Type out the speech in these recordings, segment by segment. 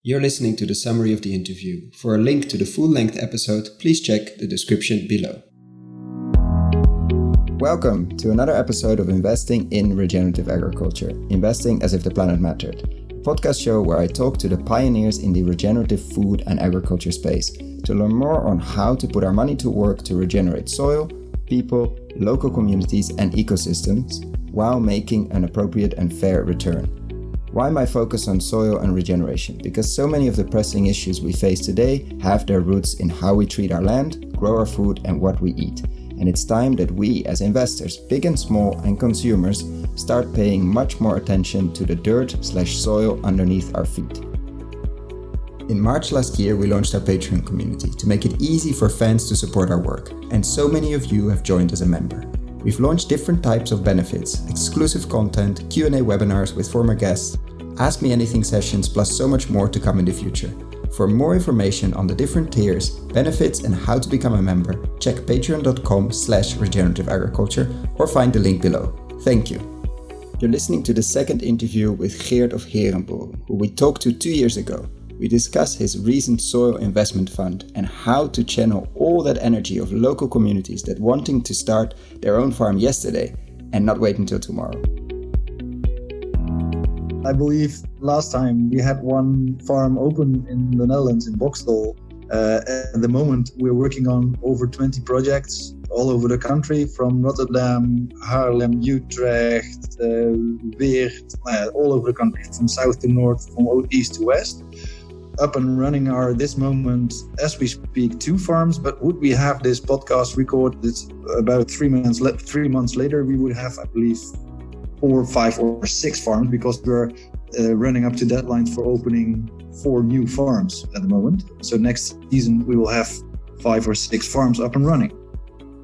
You're listening to the summary of the interview. For a link to the full-length episode, please check the description below. Welcome to another episode of Investing in Regenerative Agriculture, Investing as if the planet mattered, a podcast show where I talk to the pioneers in the regenerative food and agriculture space to learn more on how to put our money to work to regenerate soil, people, local communities and ecosystems while making an appropriate and fair return. Why my focus on soil and regeneration? Because so many of the pressing issues we face today have their roots in how we treat our land, grow our food and what we eat. And it's time that we as investors, big and small, and consumers start paying much more attention to the dirt/soil underneath our feet. In March last year, we launched our Patreon community to make it easy for fans to support our work. And so many of you have joined as a member. We've launched different types of benefits, exclusive content, Q&A webinars with former guests, Ask Me Anything sessions, plus so much more to come in the future. For more information on the different tiers, benefits and how to become a member, check patreon.com/regenerative agriculture or find the link below. Thank you. You're listening to the second interview with Geert of Herenboeren, who we talked to 2 years ago. We discuss his recent soil investment fund and how to channel all that energy of local communities that wanting to start their own farm yesterday and not wait until tomorrow. I believe last time we had one farm open in the Netherlands in Bokstel. At the moment we're working on over 20 projects all over the country, from Rotterdam, Haarlem, Utrecht, Veer, all over the country, from south to north, from east to west. Up and running are this moment, as we speak, 2 farms, but would we have this podcast recorded about 3 months later, we would have, I believe, 4, 5 or 6 farms, because we're running up to deadlines for opening 4 new farms at the moment. So next season we will have 5 or 6 farms up and running.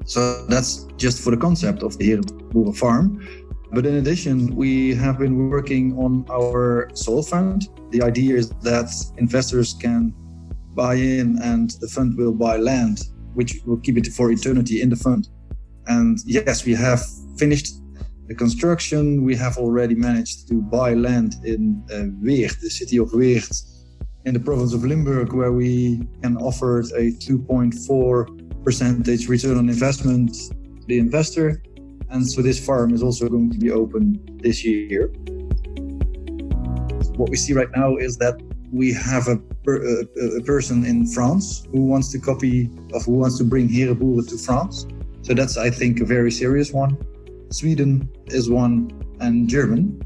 So that's just for the concept of the Herenboeren farm. But in addition, we have been working on our soil fund. The idea is that investors can buy in and the fund will buy land, which will keep it for eternity in the fund. And yes, we have finished the construction. We have already managed to buy land in Weert, the city of Weert, in the province of Limburg, where we can offer a 2.4% return on investment to the investor. And so this farm is also going to be open this year. What we see right now is that we have a person in France who wants to bring Herenboeren to France. So that's, I think, a very serious one. Sweden is one, and German.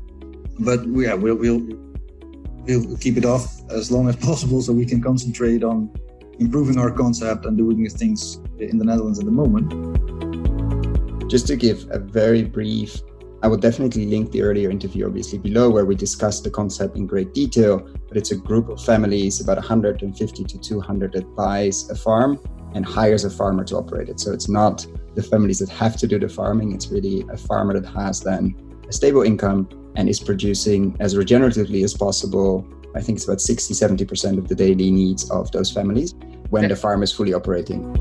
But we'll keep it off as long as possible so we can concentrate on improving our concept and doing things in the Netherlands at the moment. Just to give a very brief, I will definitely link the earlier interview obviously below, where we discussed the concept in great detail, but it's a group of families, about 150 to 200, that buys a farm and hires a farmer to operate it. So it's not the families that have to do the farming, it's really a farmer that has then a stable income and is producing as regeneratively as possible. I think it's about 60-70% of the daily needs of those families when the farm is fully operating.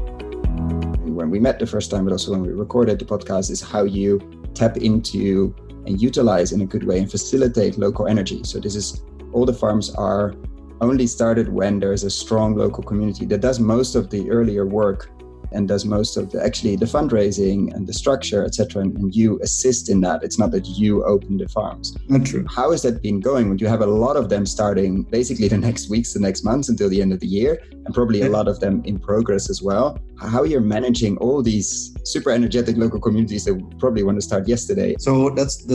When we met the first time, but also when we recorded the podcast, is how you tap into and utilize in a good way and facilitate local energy. So this is, all the farms are only started when there is a strong local community that does most of the earlier work and does most of the fundraising and the structure, etc. And you assist in that. It's not that you open the farms. Not true. How has that been going when you have a lot of them starting basically the next weeks, the next months until the end of the year, and probably a lot of them in progress as well? How you're managing all these super energetic local communities that probably want to start yesterday? So that's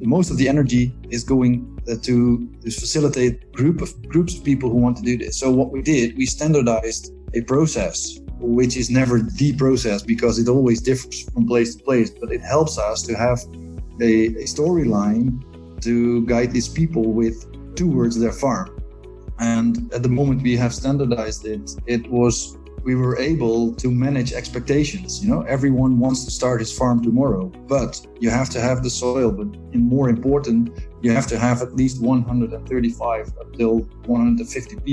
most of the energy is going to facilitate groups of people who want to do this. So what we did, we standardized a process, which is never the process because it always differs from place to place, but it helps us to have a storyline to guide these people towards their farm. And at the moment we have standardized it, we were able to manage expectations. Everyone wants to start his farm tomorrow, but you have to have the soil. But more important, you have to have at least 135 up till 150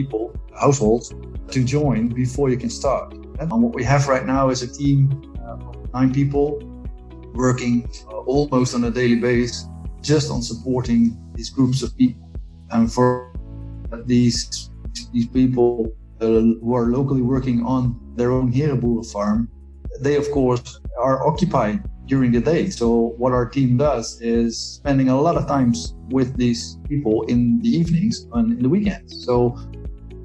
households to join before you can start. And what we have right now is a team of 9 people working almost on a daily basis just on supporting these groups of people. And for these people who are locally working on their own Herenboeren farm, they of course are occupied during the day. So what our team does is spending a lot of times with these people in the evenings and in the weekends. So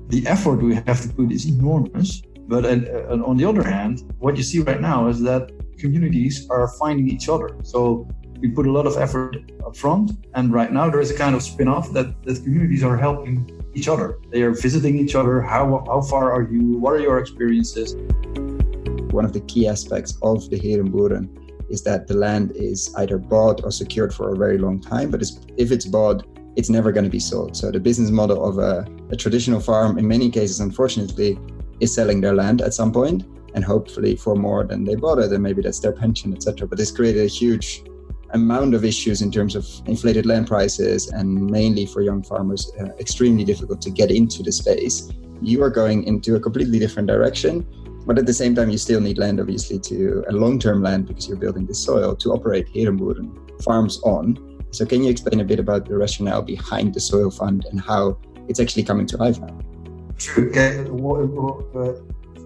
the effort we have to put is enormous. But on the other hand, what you see right now is that communities are finding each other. So we put a lot of effort up front, and right now there is a kind of spin-off that communities are helping each other. They are visiting each other. How far are you? What are your experiences? One of the key aspects of the Herenboeren is that the land is either bought or secured for a very long time, but if it's bought, it's never going to be sold. So the business model of a traditional farm, in many cases, unfortunately, is selling their land at some point, and hopefully for more than they bought it, and maybe that's their pension, etc. But this created a huge amount of issues in terms of inflated land prices, and mainly for young farmers, extremely difficult to get into the space. You are going into a completely different direction, but at the same time, you still need land, obviously, a long-term land, because you're building the soil to operate Herenboeren farms on. So can you explain a bit about the rationale behind the soil fund and how it's actually coming to life now? Sure. Okay.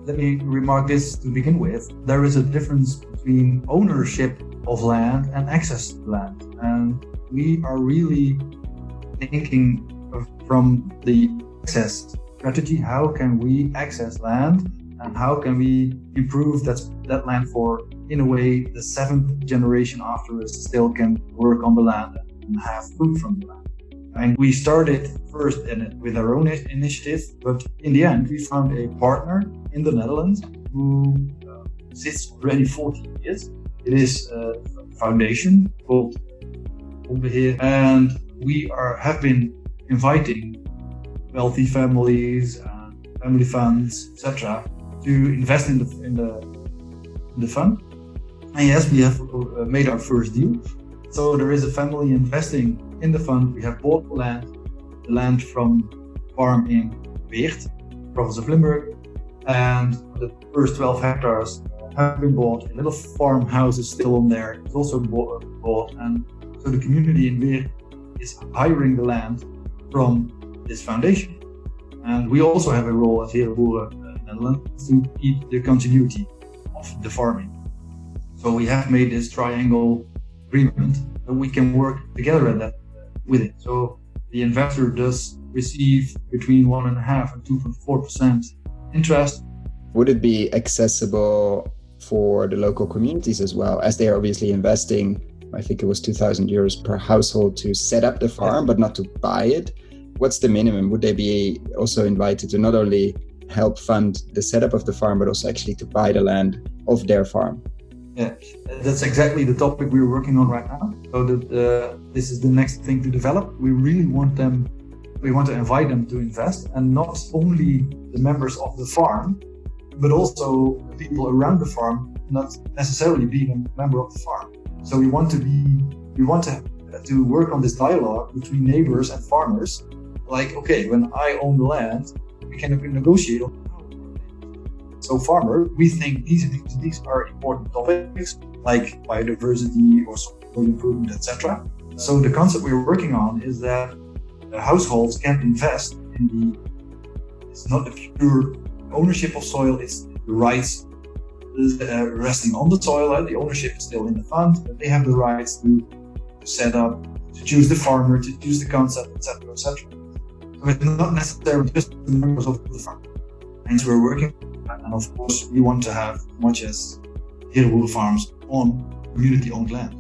Let me remark this to begin with. There is a difference between ownership of land and access to land. And we are really thinking from the access strategy. How can we access land, and how can we improve that land for, in a way, the 7th generation after us still can work on the land and have food from the land. And we started first with our own initiative, but in the end, we found a partner in the Netherlands who sits already 40 years. It is a foundation called Veer, and we have been inviting wealthy families, family funds, etc., to invest in the fund. And yes, we have made our first deal. So there is a family investing in the fund. We have bought the land from farm in Geert, province of Limburg, and the first 12 hectares have been bought. A little farmhouse is still on there. It's also bought, and so the community in Veer is hiring the land from this foundation. And we also have a role as Herenboeren Netherlands to keep the continuity of the farming. So we have made this triangle agreement that we can work together at that with it. So the investor does receive between 1.5% and 2.4% interest. Would it be accessible for the local communities as well, as they are obviously investing, I think it was 2,000 euros per household to set up the farm, but not to buy it? What's the minimum? Would they be also invited to not only help fund the setup of the farm, but also actually to buy the land of their farm? Yeah, that's exactly the topic we're working on right now. So this is the next thing to develop. We really want to invite them to invest, and not only the members of the farm, but also the people around the farm, not necessarily being a member of the farm. So we want to work on this dialogue between neighbors and farmers. Like, okay, when I own the land, we can negotiate on. So farmer, we think these are important topics like biodiversity or soil improvement, etc. So the concept we're working on is that the households can invest in it's not the pure ownership of soil, it's the rights resting on the soil. The ownership is still in the fund, but they have the rights to set up, to choose the farmer, to choose the concept, etc., etc. So it's not necessarily just the members of the farm. Hence we're working, and of course we want to have much as Herenboeren farms on community-owned land.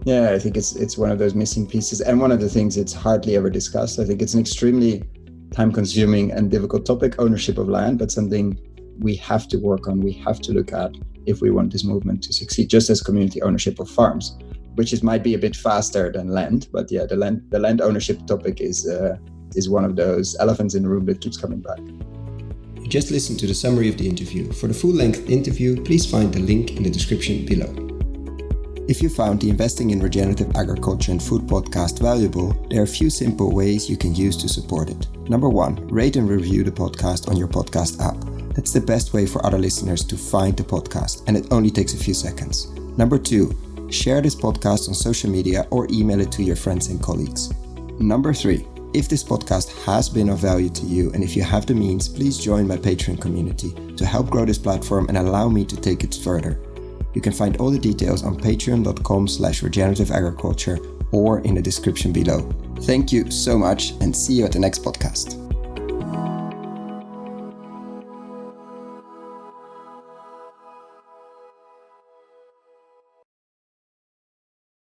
Yeah, I think it's one of those missing pieces, and one of the things it's hardly ever discussed. I think it's an extremely time-consuming and difficult topic, ownership of land, but something we have to work on, we have to look at if we want this movement to succeed, just as community ownership of farms, which might be a bit faster than land. But yeah, the land ownership topic is one of those elephants in the room that keeps coming back. You just listened to the summary of the interview. For the full-length interview, please find the link in the description below. If you found the Investing in Regenerative Agriculture and Food podcast valuable, there are a few simple ways you can use to support it. Number 1, rate and review the podcast on your podcast app. That's the best way for other listeners to find the podcast, and it only takes a few seconds. Number 2, share this podcast on social media or email it to your friends and colleagues. Number 3, If this podcast has been of value to you, and if you have the means, please join my Patreon community to help grow this platform and allow me to take it further. You can find all the details on patreon.com/regenerativeagriculture or in the description below. Thank you so much and see you at the next podcast.